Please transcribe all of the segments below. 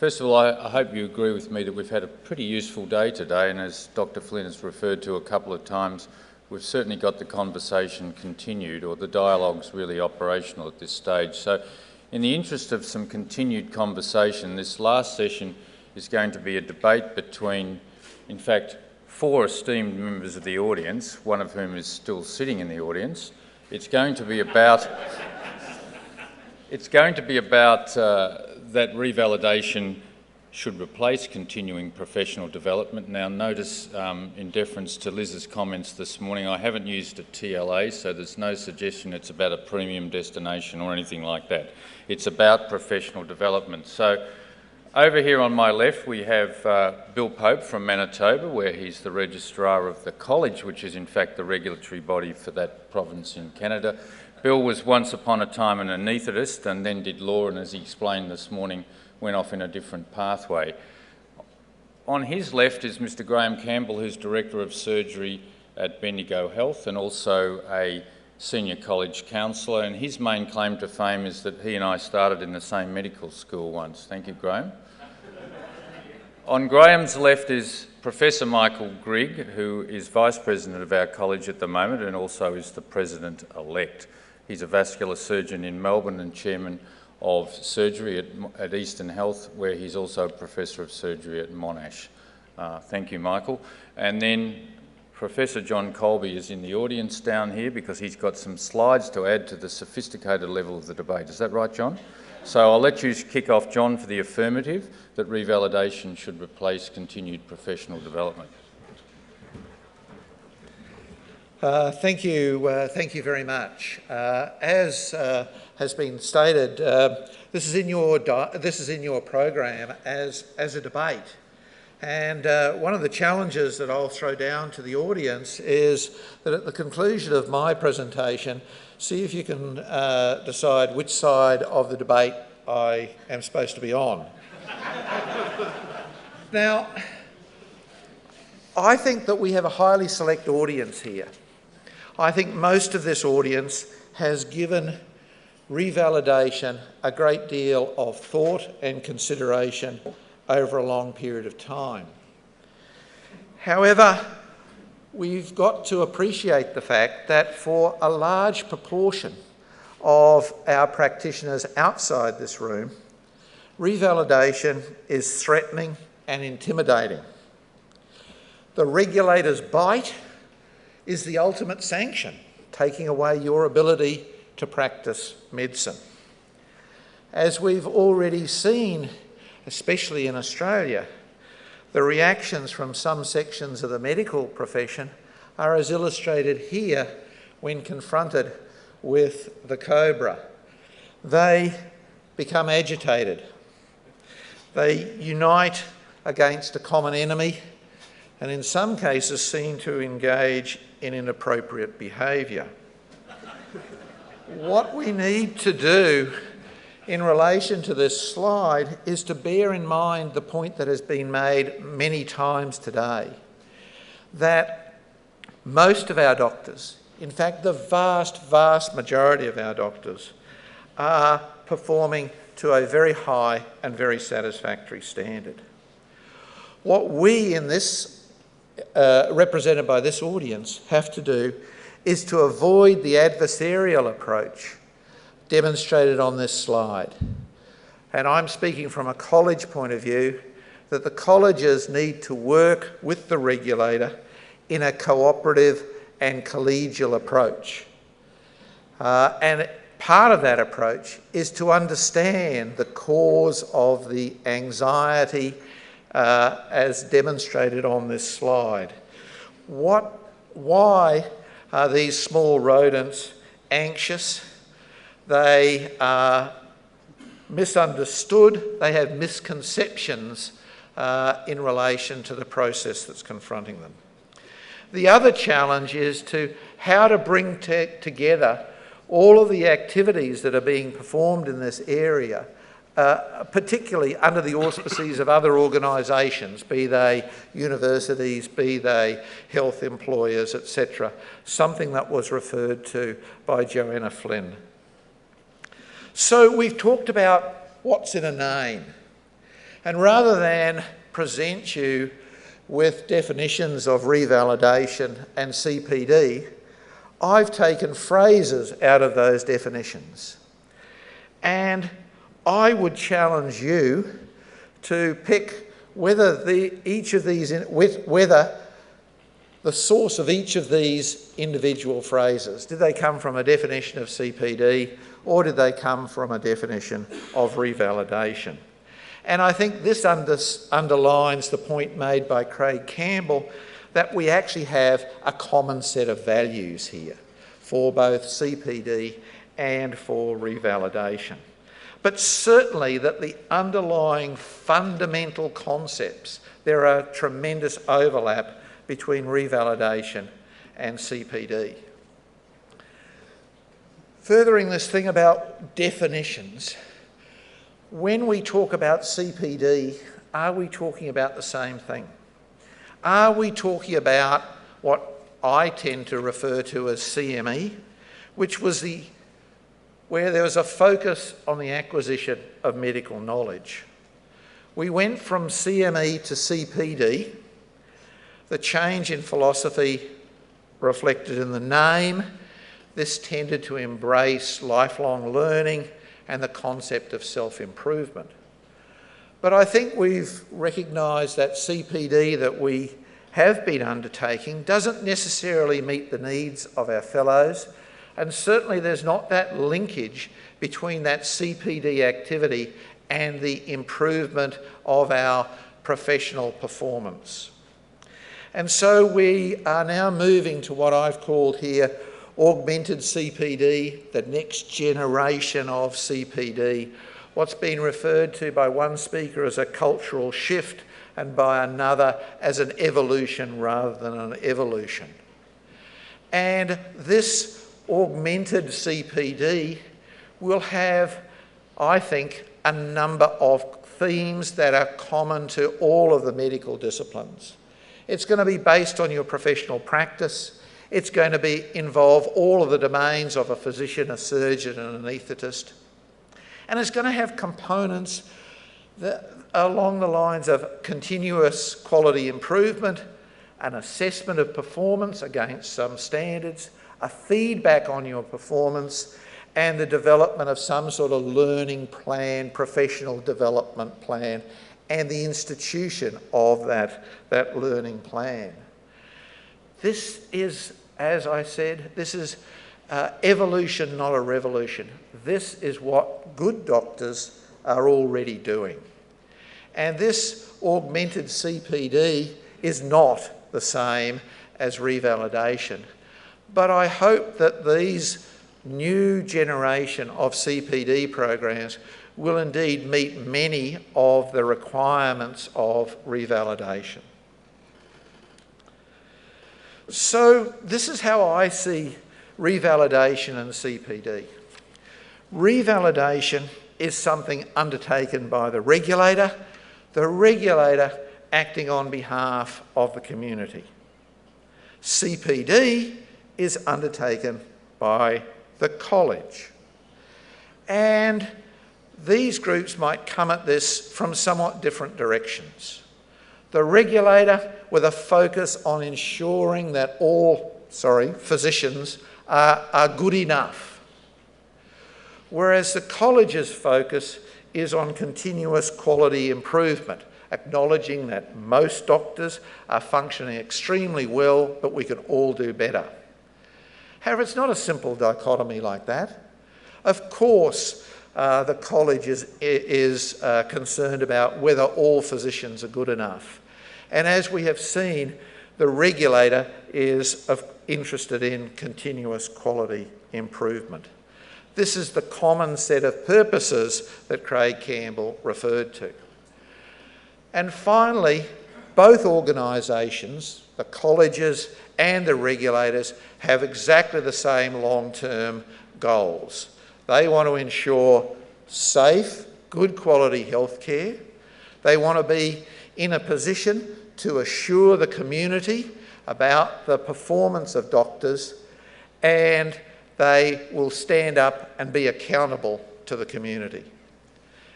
First of all, I hope you agree with me that we've had a pretty useful day today, and as Dr. Flynn has referred to a couple of times, we've certainly got the conversation continued, or the dialogue's really operational at this stage. So in the interest of some continued conversation, this last session is going to be a debate between, in fact, 4 esteemed members of the audience, one of whom is still sitting in the audience. It's going to be about that revalidation should replace continuing professional development. Now notice, in deference to Liz's comments this morning, I haven't used a TLA, so there's no suggestion it's about a premium destination or anything like that. It's about professional development. So over here on my left we have Bill Pope from Manitoba, where he's the registrar of the college, which is in fact the regulatory body for that province in Canada. Bill was once upon a time an anaesthetist and then did law, and as he explained this morning, went off in a different pathway. On his left is Mr. Graeme Campbell, who's Director of Surgery at Bendigo Health and also a senior college counsellor, and his main claim to fame is that he and I started in the same medical school once. Thank you, Graeme. On Graeme's left is Professor Michael Grigg, who is Vice President of our college at the moment and also is the President-elect. He's a vascular surgeon in Melbourne and Chairman of Surgery at Eastern Health, where he's also a Professor of Surgery at Monash. Thank you, Michael. And then Professor John Kolbe is in the audience down here because he's got some slides to add to the sophisticated level of the debate. Is that right, John? So I'll let you kick off, John, for the affirmative, that revalidation should replace continued professional development. Thank you very much. As has been stated, this is in your program as a debate, and one of the challenges that I'll throw down to the audience is that at the conclusion of my presentation, see if you can decide which side of the debate I am supposed to be on. Now, I think that we have a highly select audience here. I think most of this audience has given revalidation a great deal of thought and consideration over a long period of time. However, we've got to appreciate the fact that for a large proportion of our practitioners outside this room, revalidation is threatening and intimidating. The regulator's bite is the ultimate sanction, taking away your ability to practice medicine. As we've already seen, especially in Australia, the reactions from some sections of the medical profession are as illustrated here when confronted with the cobra. They become agitated. They unite against a common enemy, and in some cases seem to engage in inappropriate behaviour. What we need to do in relation to this slide is to bear in mind the point that has been made many times today, that most of our doctors, in fact the vast majority of our doctors, are performing to a very high and very satisfactory standard. What we in this represented by this audience have to do is to avoid the adversarial approach demonstrated on this slide. And I'm speaking from a college point of view, that the colleges need to work with the regulator in a cooperative and collegial approach. And part of that approach is to understand the cause of the anxiety as demonstrated on this slide. Why are these small rodents anxious? They are misunderstood. They have misconceptions in relation to the process that's confronting them. The other challenge is how to bring together all of the activities that are being performed in this area, particularly under the auspices of other organisations, be they universities, be they health employers, etc., something that was referred to by Joanna Flynn. So we've talked about what's in a name. And rather than present you with definitions of revalidation and CPD, I've taken phrases out of those definitions. And I would challenge you to pick whether the source of each of these individual phrases. Did they come from a definition of CPD, or did they come from a definition of revalidation? And I think this underlines the point made by Craig Campbell that we actually have a common set of values here for both CPD and for revalidation. But certainly that the underlying fundamental concepts, there are tremendous overlap between revalidation and CPD. Furthering this thing about definitions, when we talk about CPD, are we talking about the same thing? Are we talking about what I tend to refer to as CME, which was where there was a focus on the acquisition of medical knowledge? We went from CME to CPD. The change in philosophy reflected in the name. This tended to embrace lifelong learning and the concept of self-improvement. But I think we've recognised that CPD that we have been undertaking doesn't necessarily meet the needs of our fellows, and certainly there's not that linkage between that CPD activity and the improvement of our professional performance. And so we are now moving to what I've called here augmented CPD, the next generation of CPD, what's been referred to by one speaker as a cultural shift and by another as an evolution rather than an evolution. And this augmented CPD will have, I think, a number of themes that are common to all of the medical disciplines. It's going to be based on your professional practice. It's going to involve all of the domains of a physician, a surgeon, and an anaesthetist. And it's going to have components along the lines of continuous quality improvement, an assessment of performance against some standards, a feedback on your performance, and the development of some sort of learning plan, professional development plan, and the institution of that learning plan. This is, as I said, this is evolution, not a revolution. This is what good doctors are already doing. And this augmented CPD is not the same as revalidation. But I hope that these new generation of CPD programs will indeed meet many of the requirements of revalidation. So this is how I see revalidation and CPD. Revalidation is something undertaken by the regulator acting on behalf of the community. CPD is undertaken by the college. And these groups might come at this from somewhat different directions. The regulator with a focus on ensuring that all physicians are good enough, whereas the college's focus is on continuous quality improvement, acknowledging that most doctors are functioning extremely well, but we can all do better. However, it's not a simple dichotomy like that. Of course, the college is concerned about whether all physicians are good enough. And as we have seen, the regulator is interested in continuous quality improvement. This is the common set of purposes that Craig Campbell referred to. And finally, both organisations, the colleges and the regulators, have exactly the same long-term goals. They want to ensure safe, good quality healthcare. They want to be in a position to assure the community about the performance of doctors, and they will stand up and be accountable to the community.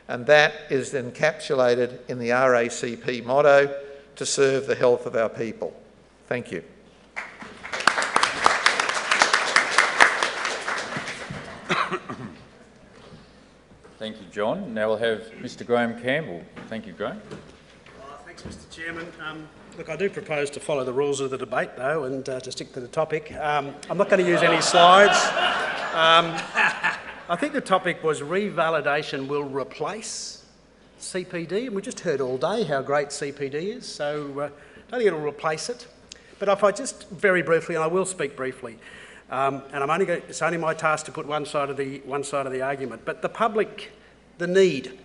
And that is encapsulated in the RACP motto, to serve the health of our people. Thank you. Thank you, John. Now we'll have Mr. Graeme Campbell. Thank you, Graeme. Thanks, Mr. Chairman. Look, I do propose to follow the rules of the debate, though, and to stick to the topic. I'm not going to use any slides. I think the topic was revalidation will replace CPD, and we just heard all day how great CPD is, so I don't think it'll replace it. But if I just very briefly, and I will speak briefly, and it's only my task to put one side of the argument. But the need.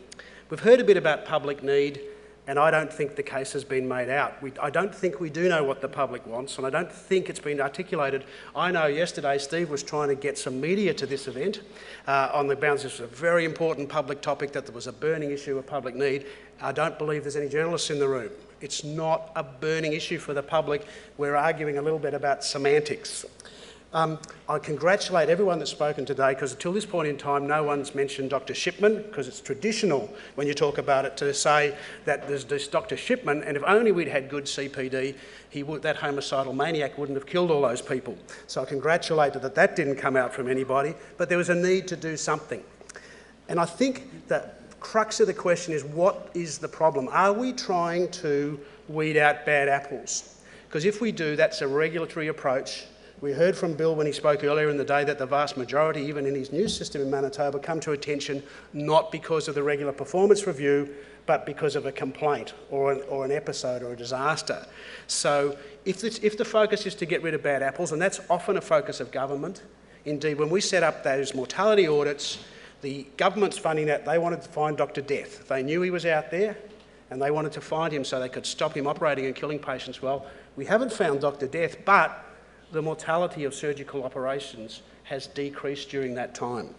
We've heard a bit about public need, and I don't think the case has been made out. I don't think we do know what the public wants, and I don't think it's been articulated. I know yesterday Steve was trying to get some media to this event on the bounds. This was a very important public topic, that there was a burning issue of public need. I don't believe there's any journalists in the room. It's not a burning issue for the public. We're arguing a little bit about semantics. I congratulate everyone that's spoken today, because until this point in time no one's mentioned Dr Shipman, because it's traditional when you talk about it to say that there's this Dr Shipman, and if only we'd had good CPD, that homicidal maniac wouldn't have killed all those people. So I congratulate that didn't come out from anybody, but there was a need to do something. And I think the crux of the question is, what is the problem? Are we trying to weed out bad apples? Because if we do, that's a regulatory approach. We heard from Bill when he spoke earlier in the day that the vast majority, even in his new system in Manitoba, come to attention not because of the regular performance review, but because of a complaint or an episode or a disaster. So if the focus is to get rid of bad apples, and that's often a focus of government, indeed when we set up those mortality audits, the government's funding that, they wanted to find Dr Death. They knew he was out there and they wanted to find him so they could stop him operating and killing patients. Well, we haven't found Dr Death, but the mortality of surgical operations has decreased during that time.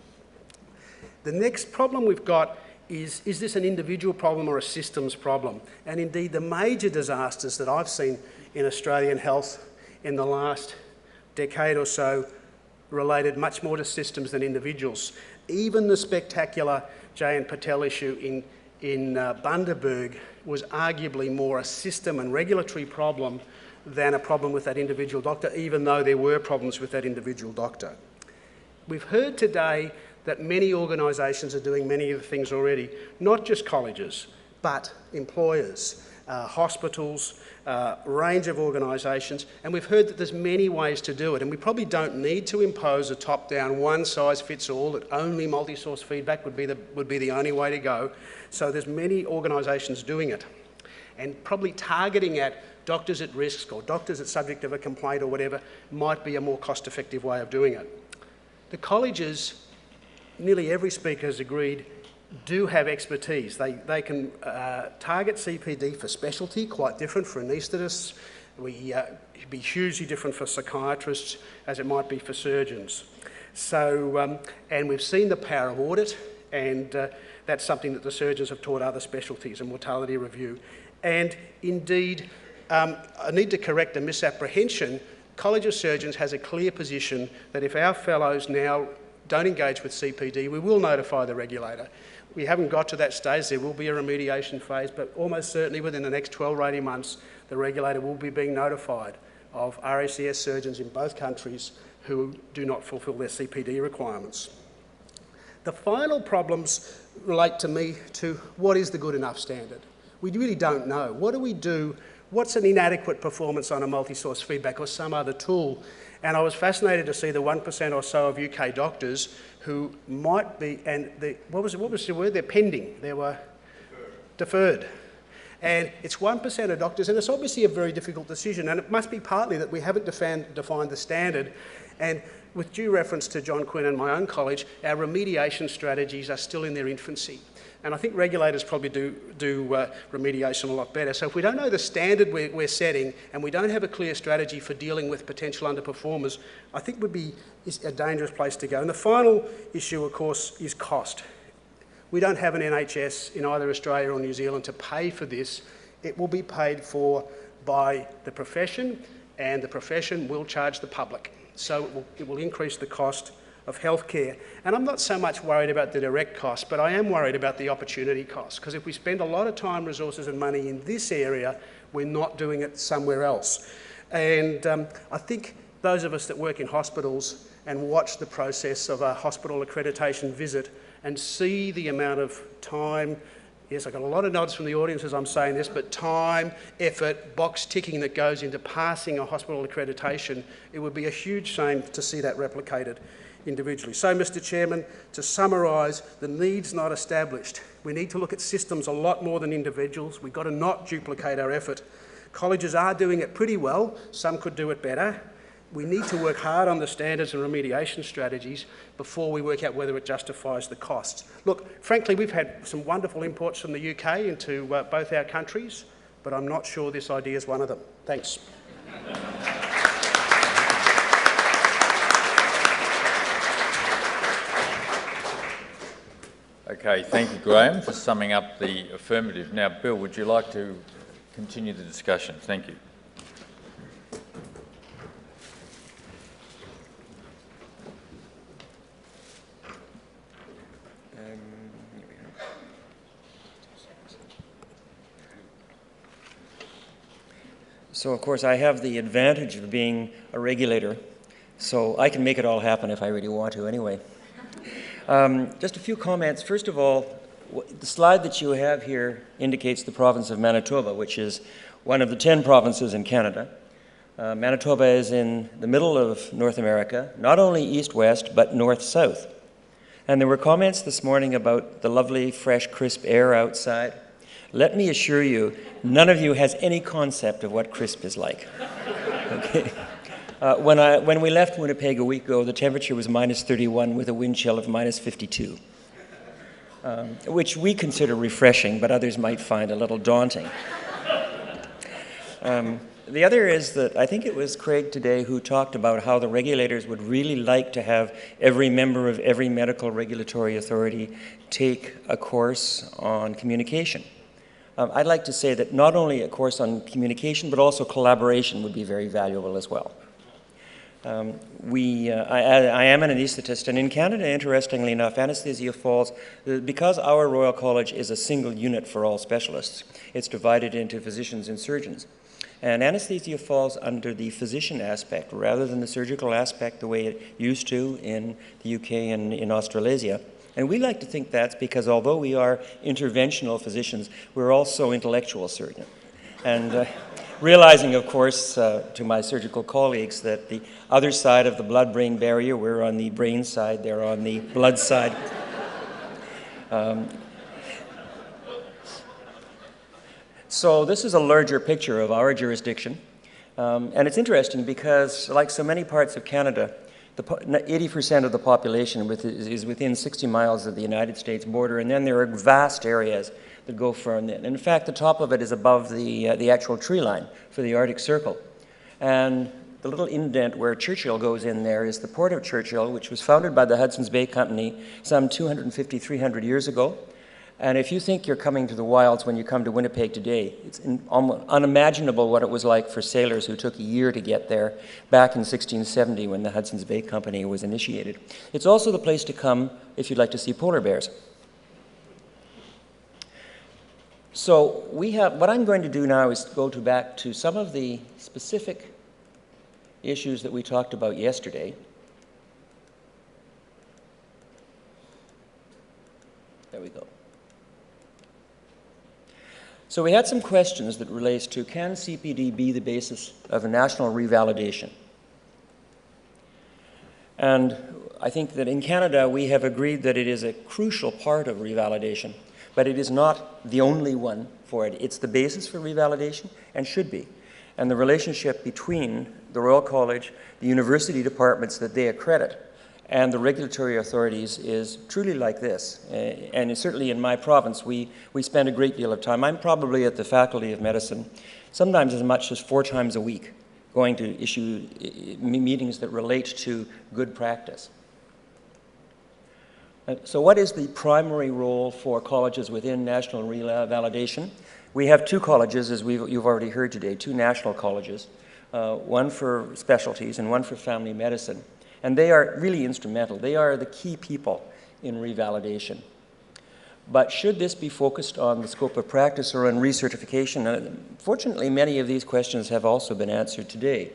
The next problem we've got is this an individual problem or a systems problem? And indeed, the major disasters that I've seen in Australian health in the last decade or so related much more to systems than individuals. Even the spectacular J.N. Patel issue in Bundaberg was arguably more a system and regulatory problem than a problem with that individual doctor, even though there were problems with that individual doctor. We've heard today that many organisations are doing many of the things already, not just colleges, but employers, hospitals, a range of organisations, and we've heard that there's many ways to do it, and we probably don't need to impose a top-down, one-size-fits-all, that only multi-source feedback would be the only way to go. So there's many organisations doing it, and probably targeting at doctors at risk or doctors at subject of a complaint or whatever might be a more cost-effective way of doing it. The colleges, nearly every speaker has agreed, do have expertise. They can target CPD for specialty, quite different for anaesthetists. It'd be hugely different for psychiatrists as it might be for surgeons. So, and we've seen the power of audit, and that's something that the surgeons have taught other specialties and mortality review. And indeed, I need to correct a misapprehension. College of Surgeons has a clear position that if our fellows now don't engage with CPD, we will notify the regulator. We haven't got to that stage. There will be a remediation phase, but almost certainly within the next 12 or 18 months, the regulator will be being notified of RACS surgeons in both countries who do not fulfil their CPD requirements. The final problems relate to me to what is the good enough standard. We really don't know. What do we do? What's an inadequate performance on a multi-source feedback or some other tool? And I was fascinated to see the 1% or so of UK doctors who might be, and what was the word? They're pending. They were deferred. And it's 1% of doctors, and it's obviously a very difficult decision, and it must be partly that we haven't defined the standard. And with due reference to John Quinn and my own college, our remediation strategies are still in their infancy. And I think regulators probably do remediation a lot better. So if we don't know the standard we're setting and we don't have a clear strategy for dealing with potential underperformers, I think is a dangerous place to go. And the final issue, of course, is cost. We don't have an NHS in either Australia or New Zealand to pay for this. It will be paid for by the profession, and the profession will charge the public. So it will increase the cost of healthcare. And I'm not so much worried about the direct costs, but I am worried about the opportunity costs, because if we spend a lot of time, resources and money in this area, we're not doing it somewhere else. And I think those of us that work in hospitals and watch the process of a hospital accreditation visit and see the amount of time, yes, I've got a lot of nods from the audience as I'm saying this, but time, effort, box ticking that goes into passing a hospital accreditation, it would be a huge shame to see that replicated individually. So, Mr. Chairman, to summarise, the need's not established. We need to look at systems a lot more than individuals. We've got to not duplicate our effort. Colleges are doing it pretty well. Some could do it better. We need to work hard on the standards and remediation strategies before we work out whether it justifies the costs. Look, frankly, we've had some wonderful imports from the UK into both our countries, but I'm not sure this idea is one of them. Thanks. Okay, thank you, Graeme, for summing up the affirmative. Now, Bill, would you like to continue the discussion? Thank you. So, of course, I have the advantage of being a regulator, so I can make it all happen if I really want to anyway. Just a few comments. First of all, the slide that you have here indicates the province of Manitoba, which is one of the 10 provinces in Canada. Manitoba is in the middle of North America, not only east-west, but north-south. And there were comments this morning about the lovely, fresh, crisp air outside. Let me assure you, none of you has any concept of what crisp is like. Okay. When we left Winnipeg a week ago, the temperature was -31 with a wind chill of -52, which we consider refreshing, but others might find a little daunting. The other is that I think it was Craig today who talked about how the regulators would really like to have every member of every medical regulatory authority take a course on communication. I'd like to say that not only a course on communication, but also collaboration would be very valuable as well. I am an anaesthetist, and in Canada, interestingly enough, anesthesia falls, because our Royal College is a single unit for all specialists, it's divided into physicians and surgeons. And anesthesia falls under the physician aspect rather than the surgical aspect the way it used to in the UK and in Australasia. And we like to think that's because although we are interventional physicians, we're also intellectual surgeons. And realizing, of course, to my surgical colleagues that the other side of the blood-brain barrier, we're on the brain side, they're on the blood side. So this is a larger picture of our jurisdiction. And it's interesting because, like so many parts of Canada, 80% of the population is within 60 miles of the United States border, and then there are vast areas that go further in. In fact, the top of it is above the actual tree line for the Arctic Circle. And the little indent where Churchill goes in there is the Port of Churchill, which was founded by the Hudson's Bay Company some 250, 300 years ago. And if you think you're coming to the wilds when you come to Winnipeg today, it's almost unimaginable what it was like for sailors who took a year to get there back in 1670 when the Hudson's Bay Company was initiated. It's also the place to come if you'd like to see polar bears. So what I'm going to do now is go back to some of the specific issues that we talked about yesterday. There we go. So we had some questions that relates to, can CPD be the basis of a national revalidation? And I think that in Canada we have agreed that it is a crucial part of revalidation, but it is not the only one for it. It's the basis for revalidation and should be. And the relationship between the Royal College, the university departments that they accredit, and the regulatory authorities is truly like this. And certainly in my province, we spend a great deal of time. I'm probably at the Faculty of Medicine sometimes as much as 4 times a week, going to issue meetings that relate to good practice. So what is the primary role for colleges within national revalidation? We have 2 colleges, as you've already heard today, 2 national colleges, one for specialties and one for family medicine. And they are really instrumental. They are the key people in revalidation. But should this be focused on the scope of practice or on recertification? Fortunately, many of these questions have also been answered today.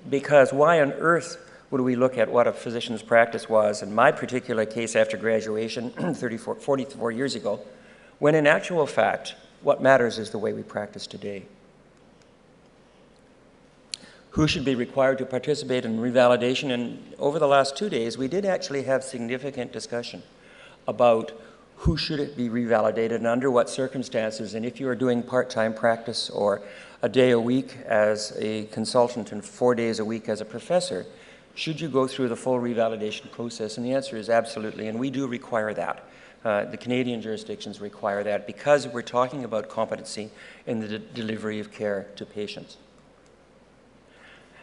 Because why on earth would we look at what a physician's practice was in my particular case after graduation 44 years ago, when in actual fact, what matters is the way we practice today. Who should be required to participate in revalidation? And over the last 2 days, we did actually have significant discussion about who should it be revalidated and under what circumstances, and if you are doing part-time practice or a day a week as a consultant and 4 days a week as a professor, should you go through the full revalidation process? And the answer is absolutely, and we do require that. The Canadian jurisdictions require that because we're talking about competency in the delivery of care to patients.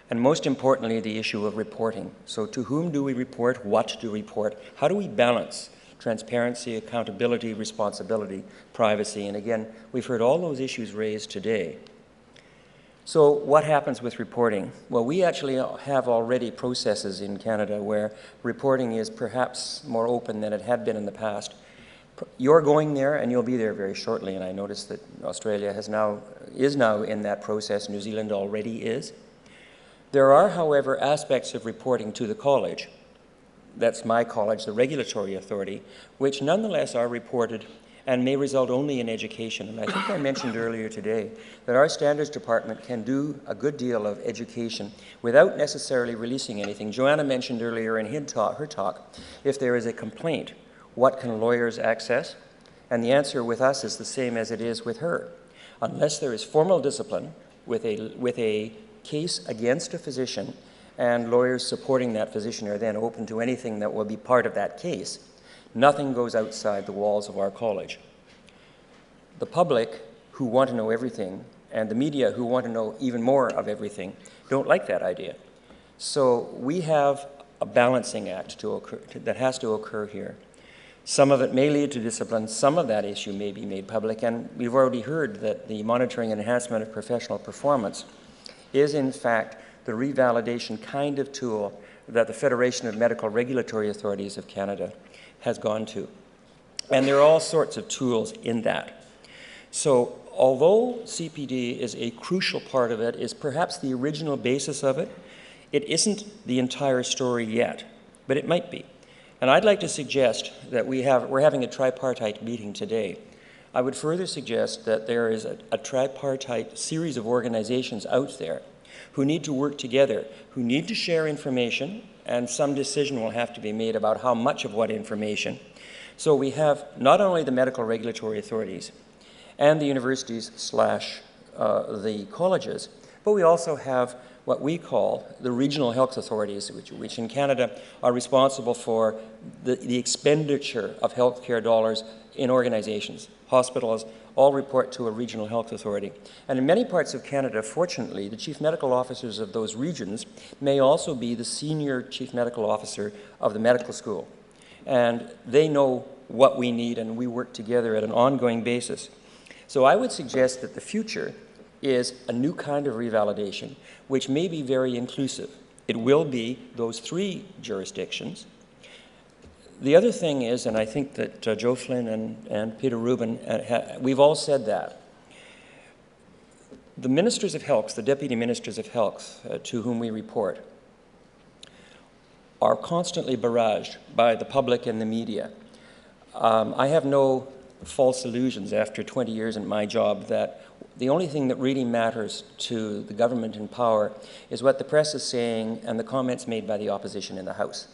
And most importantly, the issue of reporting. So to whom do we report? What do we report? How do we balance transparency, accountability, responsibility, privacy? And again, we've heard all those issues raised today. So what happens with reporting? Well, we actually have already processes in Canada where reporting is perhaps more open than it had been in the past. You're going there, and you'll be there very shortly, and I noticed that Australia is now in that process. New Zealand already is. There are, however, aspects of reporting to the college, that's my college, the regulatory authority, which nonetheless are reported and may result only in education. And I think I mentioned earlier today that our standards department can do a good deal of education without necessarily releasing anything. Joanna mentioned earlier in her talk, if there is a complaint, what can lawyers access? And the answer with us is the same as it is with her. Unless there is formal discipline with a case against a physician, and lawyers supporting that physician are then open to anything that will be part of that case, nothing goes outside the walls of our college. The public, who want to know everything, and the media, who want to know even more of everything, don't like that idea. So we have a balancing act that has to occur here. Some of it may lead to discipline, some of that issue may be made public, and we've already heard that the monitoring and enhancement of professional performance is in fact the revalidation kind of tool that the Federation of Medical Regulatory Authorities of Canada has gone to. And there are all sorts of tools in that. So although CPD is a crucial part of it, is perhaps the original basis of it, it isn't the entire story yet, but it might be. And I'd like to suggest that we're having a tripartite meeting today. I would further suggest that there is a tripartite series of organizations out there who need to work together, who need to share information, and some decision will have to be made about how much of what information. So we have not only the medical regulatory authorities and the universities / the colleges, but we also have what we call the regional health authorities, which in Canada are responsible for the expenditure of healthcare dollars in organizations. Hospitals all report to a regional health authority. And in many parts of Canada, fortunately, the chief medical officers of those regions may also be the senior chief medical officer of the medical school. And they know what we need, and we work together at an ongoing basis. So I would suggest that the future is a new kind of revalidation, which may be very inclusive. It will be those 3 jurisdictions. The other thing is, and I think that Joe Flynn and Peter Rubin, we've all said that, the ministers of health, the deputy ministers of health to whom we report, are constantly barraged by the public and the media. I have no false illusions after 20 years in my job that the only thing that really matters to the government in power is what the press is saying and the comments made by the opposition in the House.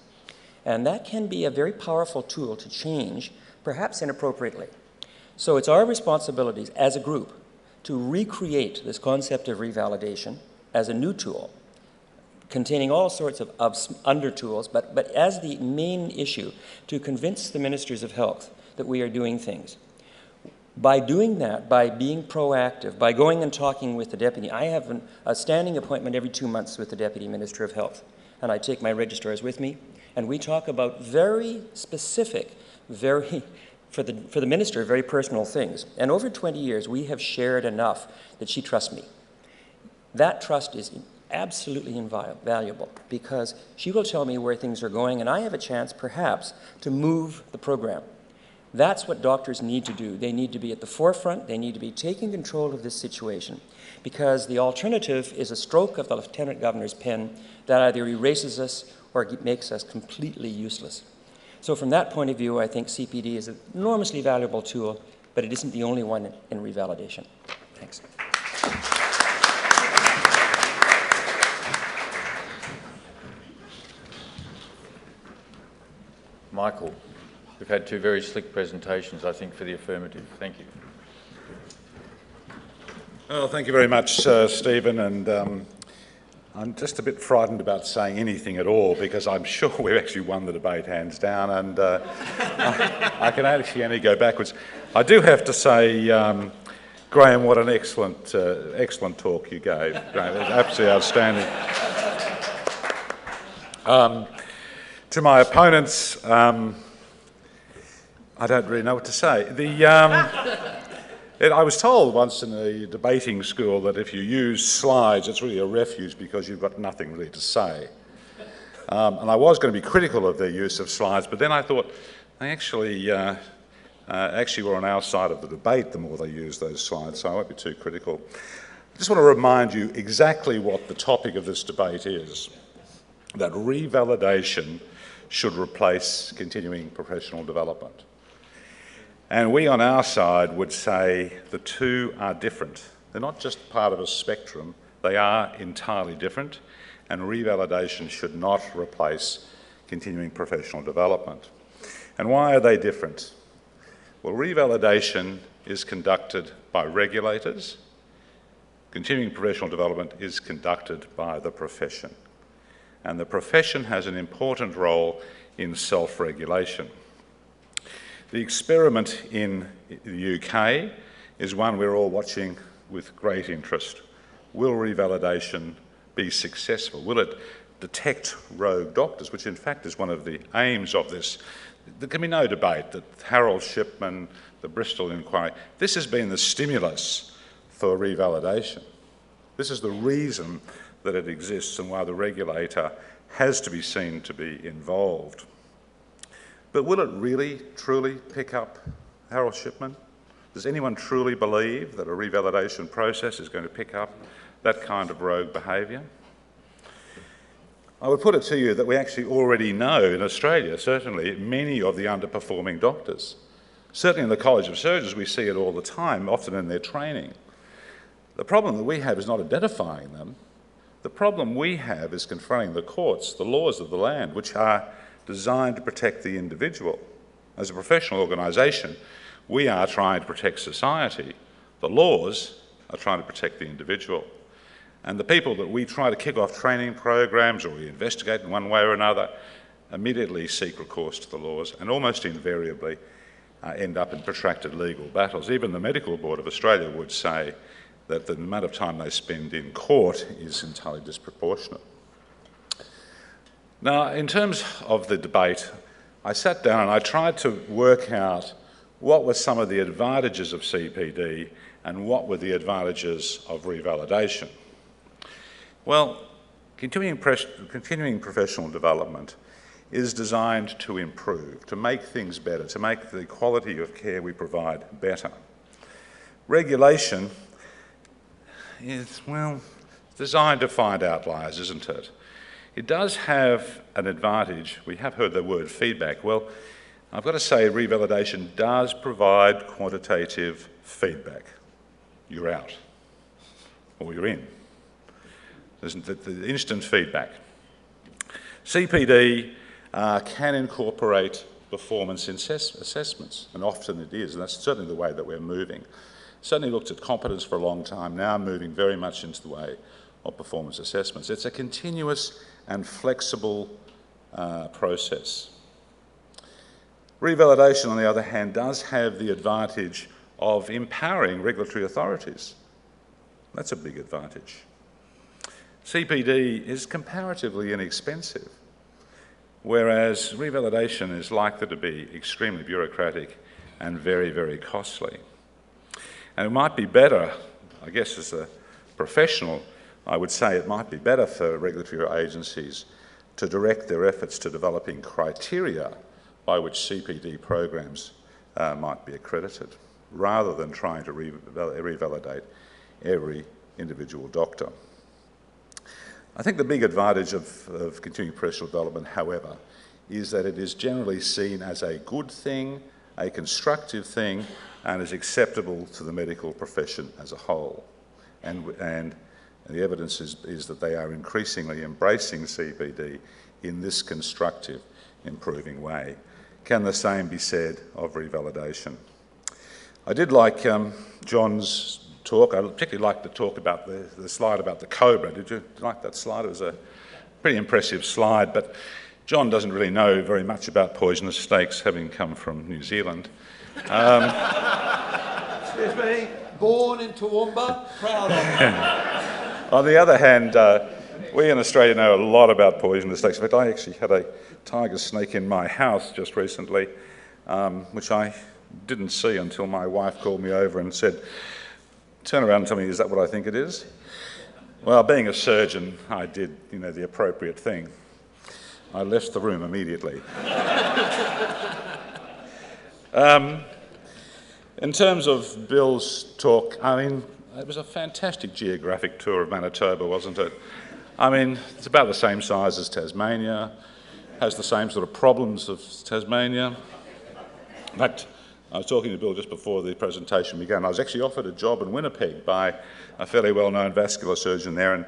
And that can be a very powerful tool to change, perhaps inappropriately. So it's our responsibilities as a group to recreate this concept of revalidation as a new tool, containing all sorts of under-tools, but as the main issue, to convince the ministers of health that we are doing things. By doing that, by being proactive, by going and talking with the deputy, I have a standing appointment every 2 months with the Deputy Minister of Health, and I take my registrars with me, and we talk about very specific, for the minister, very personal things. And over 20 years, we have shared enough that she trusts me. That trust is absolutely invaluable because she will tell me where things are going and I have a chance perhaps to move the program. That's what doctors need to do. They need to be at the forefront. They need to be taking control of this situation because the alternative is a stroke of the Lieutenant Governor's pen that either erases us or makes us completely useless. So from that point of view, I think CPD is an enormously valuable tool, but it isn't the only one in revalidation. Thanks. Michael, we've had two very slick presentations, I think, for the affirmative. Thank you. Well, thank you very much, Stephen, and I'm just a bit frightened about saying anything at all because I'm sure we've actually won the debate hands down, and I can actually only go backwards. I do have to say, Graeme, what an excellent talk you gave. Graeme, it was absolutely outstanding. To my opponents, I don't really know what to say. I was told once in a debating school that if you use slides, it's really a refuge because you've got nothing really to say. And I was going to be critical of their use of slides, but then I thought they actually were on our side of the debate the more they used those slides, so I won't be too critical. I just want to remind you exactly what the topic of this debate is, that revalidation should replace continuing professional development. And we on our side would say the two are different. They're not just part of a spectrum, they are entirely different, and revalidation should not replace continuing professional development. And why are they different? Well, revalidation is conducted by regulators. Continuing professional development is conducted by the profession. And the profession has an important role in self-regulation. The experiment in the UK is one we're all watching with great interest. Will revalidation be successful? Will it detect rogue doctors, which in fact is one of the aims of this? There can be no debate that Harold Shipman, the Bristol inquiry, this has been the stimulus for revalidation. This is the reason that it exists and why the regulator has to be seen to be involved. But will it really, truly pick up Harold Shipman? Does anyone truly believe that a revalidation process is going to pick up that kind of rogue behaviour? I would put it to you that we actually already know in Australia, certainly, many of the underperforming doctors. Certainly in the College of Surgeons, we see it all the time, often in their training. The problem that we have is not identifying them. The problem we have is confronting the courts, the laws of the land, which are designed to protect the individual. As a professional organisation, we are trying to protect society. The laws are trying to protect the individual. And the people that we try to kick off training programs or we investigate in one way or another immediately seek recourse to the laws and almost invariably end up in protracted legal battles. Even the Medical Board of Australia would say that the amount of time they spend in court is entirely disproportionate. Now, in terms of the debate, I sat down and I tried to work out what were some of the advantages of CPD and what were the advantages of revalidation. Well, continuing professional development is designed to improve, to make things better, to make the quality of care we provide better. Regulation is, well, designed to find outliers, isn't it? It does have an advantage. We have heard the word feedback. Well, I've got to say revalidation does provide quantitative feedback. You're out, or you're in. There's the instant feedback. CPD can incorporate performance assessments, and often it is, and that's certainly the way that we're moving. Certainly looked at competence for a long time, now moving very much into the way of performance assessments. It's a continuous and flexible process. Revalidation, on the other hand, does have the advantage of empowering regulatory authorities. That's a big advantage. CPD is comparatively inexpensive, whereas revalidation is likely to be extremely bureaucratic and very, very costly. And it might be better, I guess as a professional, I would say it might be better for regulatory agencies to direct their efforts to developing criteria by which CPD programs might be accredited, rather than trying to revalidate every individual doctor. I think the big advantage of continuing professional development, however, is that it is generally seen as a good thing, a constructive thing, and is acceptable to the medical profession as a whole. And the evidence is that they are increasingly embracing CPD in this constructive, improving way. Can the same be said of revalidation? I did like John's talk. I particularly liked the talk about the slide about the cobra. Did you like that slide? It was a pretty impressive slide, but John doesn't really know very much about poisonous snakes, having come from New Zealand. Excuse me, born in Toowoomba, proud of it. On the other hand, we in Australia know a lot about poisonous snakes. In fact, I actually had a tiger snake in my house just recently, which I didn't see until my wife called me over and said, "Turn around and tell me, is that what I think it is?" Well, being a surgeon, I did, the appropriate thing. I left the room immediately. In terms of Bill's talk, it was a fantastic geographic tour of Manitoba, wasn't it? It's about the same size as Tasmania, has the same sort of problems of Tasmania. In fact, I was talking to Bill just before the presentation began. I was actually offered a job in Winnipeg by a fairly well-known vascular surgeon there, and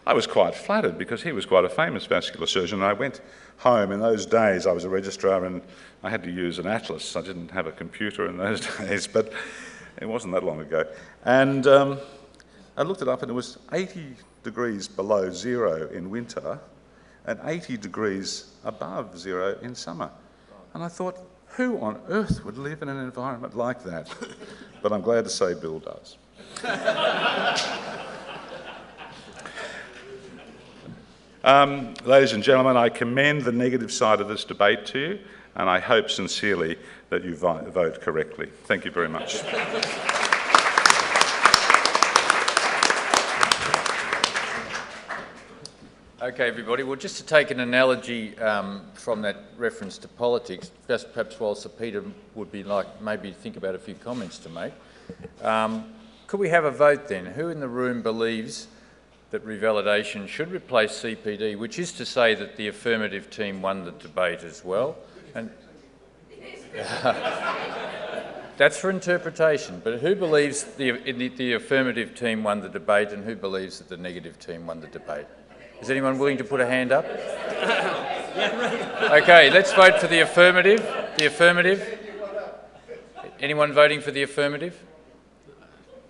I was quite flattered because he was quite a famous vascular surgeon. And I went home. In those days, I was a registrar and I had to use an atlas. I didn't have a computer in those days, but it wasn't that long ago. And I looked it up, and it was 80 degrees below zero in winter and 80 degrees above zero in summer. And I thought, who on earth would live in an environment like that? But I'm glad to say Bill does. Ladies and gentlemen, I commend the negative side of this debate to you, and I hope sincerely that you vote correctly. Thank you very much. Okay, everybody. Well, just to take an analogy from that reference to politics, just perhaps while Sir Peter would be like, maybe think about a few comments to make. Could we have a vote then? Who in the room believes that revalidation should replace CPD, which is to say that the affirmative team won the debate as well? And that's for interpretation, but who believes the affirmative team won the debate, and who believes that the negative team won the debate? Is anyone willing to put a hand up? Okay, let's vote for the affirmative. The affirmative. Anyone voting for the affirmative?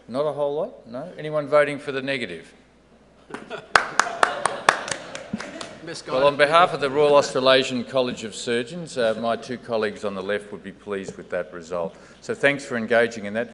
Not a whole lot? No? Anyone voting for the negative? Well, on behalf of the Royal Australasian College of Surgeons, my two colleagues on the left would be pleased with that result. So thanks for engaging in that.